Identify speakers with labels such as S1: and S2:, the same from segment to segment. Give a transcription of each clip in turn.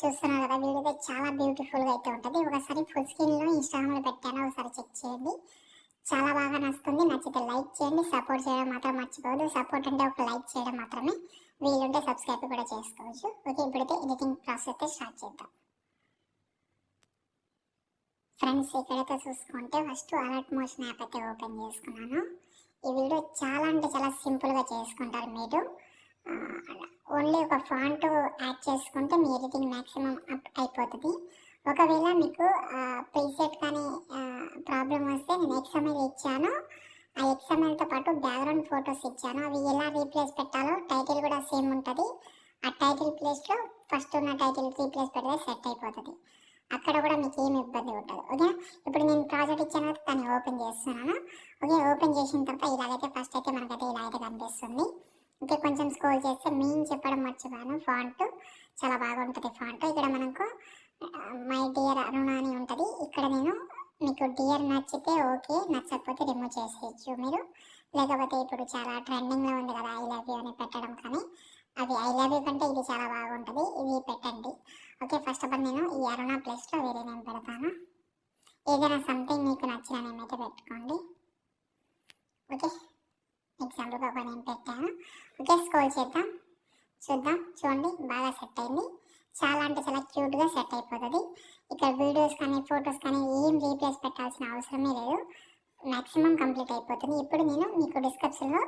S1: చూస్తున్నారు కదా, వీడియో అయితే చాలా బ్యూటిఫుల్గా అయితే ఉంటుంది. ఒకసారి ఫుల్ స్క్రీన్లో ఇన్స్టాగ్రామ్లో పెట్టాను, ఒకసారి చెక్ చేయండి. చాలా బాగా నచ్చుతుంది. నచ్చితే లైక్ చేయండి, సపోర్ట్ చేయడం మాత్రం మర్చిపోవద్దు. సపోర్ట్ అంటే ఒక లైక్ చేయడం మాత్రమే, వీలుంటే సబ్స్క్రైబ్ కూడా చేసుకోవచ్చు. ఓకే, ఇప్పుడైతే ఎడిటింగ్ ప్రాసెస్ అయితే స్టార్ట్ చేద్దాం. ఫ్రెండ్స్, ఇక్కడైతే చూసుకుంటే ఫస్ట్ అలర్ట్ మోషన్ యాప్ అయితే ఓపెన్ చేసుకున్నాను. ఈ వీడియో చాలా అంటే చాలా సింపుల్గా చేసుకుంటారు మీరు. ఓన్లీ ఒక ఫాంట్ యాడ్ చేసుకుంటే మీ ఎడిటింగ్ మ్యాక్సిమం అప్ అయిపోతుంది. ఒకవేళ మీకు ప్రీసెట్ కానీ ప్రాబ్లం వస్తే నేను XML ఇచ్చాను. ఆ XMLతో పాటు బ్యాక్గ్రౌండ్ ఫొటోస్ ఇచ్చాను. అవి ఎలా రీప్లేస్ పెట్టాలో టైటిల్ కూడా సేమ్ ఉంటుంది. ఆ టైటిల్ ప్లేస్లో ఫస్ట్ ఉన్న టైటిల్ రీప్లేస్ పెడితే సెట్ అయిపోతుంది. అక్కడ కూడా మీకు ఏమి ఇబ్బంది ఉంటుంది. ఓకే, ఇప్పుడు నేను ప్రాజెక్ట్ ఇచ్చాను కదా, దాన్ని ఓపెన్ చేస్తున్నాను. ఓకే, ఓపెన్ చేసిన తర్వాత ఇలాగైతే ఫస్ట్ అయితే మనకైతే ఇలా అయితే కనిపిస్తుంది. ఓకే, కొంచెం స్క్రోల్ చేస్తే మెయిన్ చెప్పడం మర్చిపోయాను, ఫాంట్ చాలా బాగుంటుంది. ఫాంట్ ఇక్కడ మనకు మై డియర్ అరుణ అని ఉంటుంది. ఇక్కడ నేను మీకు డియర్ నచ్చితే ఓకే, నచ్చకపోతే రిమూవ్ చేసేయచ్చు మీరు. లేకపోతే ఇప్పుడు చాలా ట్రెండింగ్లో ఉంది కదా ఐ లవ్ యూ అని పెట్టడం, కానీ అది ఐ లవ్ యూ కంటే ఇది చాలా బాగుంటుంది, ఇది పెట్టండి. ఓకే, ఫస్ట్ ఆఫ్ ఆల్ నేను ఈ అరుణ ప్లేస్లో వేరే నేమ్ పెడతాను. ఏదైనా సంథింగ్ మీకు నచ్చిన నేమ్ అయితే పెట్టుకోండి. ఓకే, ఎగ్జాంపుల్గా ఒక నేమ్ పెట్టాను. ఓకే, స్క్రోల్ చేద్దాం, చూద్దాం. చూడండి, బాగా సెట్ అయింది. చాలా అంటే చాలా క్యూట్గా సెట్ అయిపోతుంది. ఇక్కడ వీడియోస్ కానీ ఫొటోస్ కానీ ఏం రీప్లేస్ పెట్టాల్సిన అవసరమే లేదు, మ్యాక్సిమం కంప్లీట్ అయిపోతుంది. ఇప్పుడు నేను మీకు డిస్క్రిప్షన్లో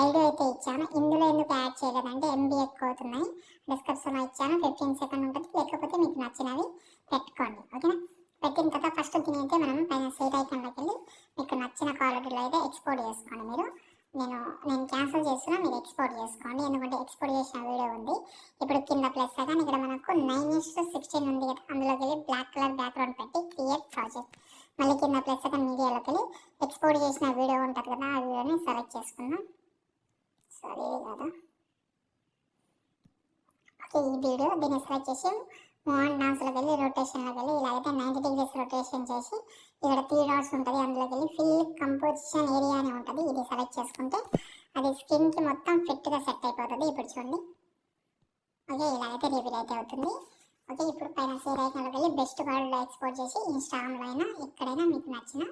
S1: ఐడియా అయితే ఇచ్చాను. ఇందులో ఎందుకు యాడ్ చేయలేదంటే MB ఎక్కువ అవుతున్నాయి. డిస్క్రిప్షన్లో ఇచ్చాను, 15 సెకండ్ ఉంటుంది. లేకపోతే మీకు నచ్చినవి పెట్టుకోండి. ఓకేనా, పెట్టిన తర్వాత ఫస్ట్ దీని అయితే మనం పైన సేట్ ఐకాన్లోకి వెళ్ళి మీకు నచ్చిన క్వాలిటీలో అయితే ఎక్స్పోర్ట్ చేసుకోండి. నేను క్యాన్సిల్ చేస్తున్నా, మీరు ఎక్స్పోర్ట్ చేసుకోండి. ఎందుకంటే ఎక్స్పోర్ట్ చేసిన వీడియో ఉంది. ఇప్పుడు కింద ప్లస్ కానీ ఇక్కడ మనకు 9:16 ఉంది కదా, అందులోకి వెళ్ళి బ్లాక్ కలర్ బ్యాక్గ్రౌండ్ పెట్టి క్రియేట్ ప్రాజెక్ట్, మళ్ళీ కింద ప్లస్ కానీ మీడియాలోకి వెళ్ళి ఎక్స్పోర్ట్ చేసిన వీడియో ఉంటుంది కదా, ఆ వీడియోని సెలెక్ట్ చేసుకుందాం. సరే కదా, ఓకే, ఈ వీడియో దీన్ని సెలెక్ట్ చేసి మోహన్ డాన్స్లోకి వెళ్ళి రొటేషన్లోకి వెళ్ళి ఇలాగైతే 90 degrees రొటేషన్ చేసి ఇక్కడ 3 డాట్స్ ఉంటుంది, అందులోకి వెళ్ళి ఫిల్ కంపోజిషన్ ఏరియా అని ఉంటుంది. ఇది సెలెక్ట్ చేసుకుంటే అది స్కిన్కి మొత్తం ఫిట్గా సెట్ అయిపోతుంది. ఇప్పుడు చూడండి, ఓకే, ఇలాగైతే రిపీట్ అయితే అవుతుంది. ఓకే, ఇప్పుడు పైన సేవ్ ఐకాన్లోకి వెళ్ళి బెస్ట్ క్వాలిటీలో ఎక్స్పోర్ట్ చేసి ఇన్స్టాగ్రామ్లో అయినా ఎక్కడైనా మీకు నచ్చిన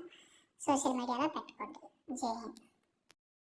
S1: సోషల్ మీడియాలో పెట్టుకోండి. జై హింద్.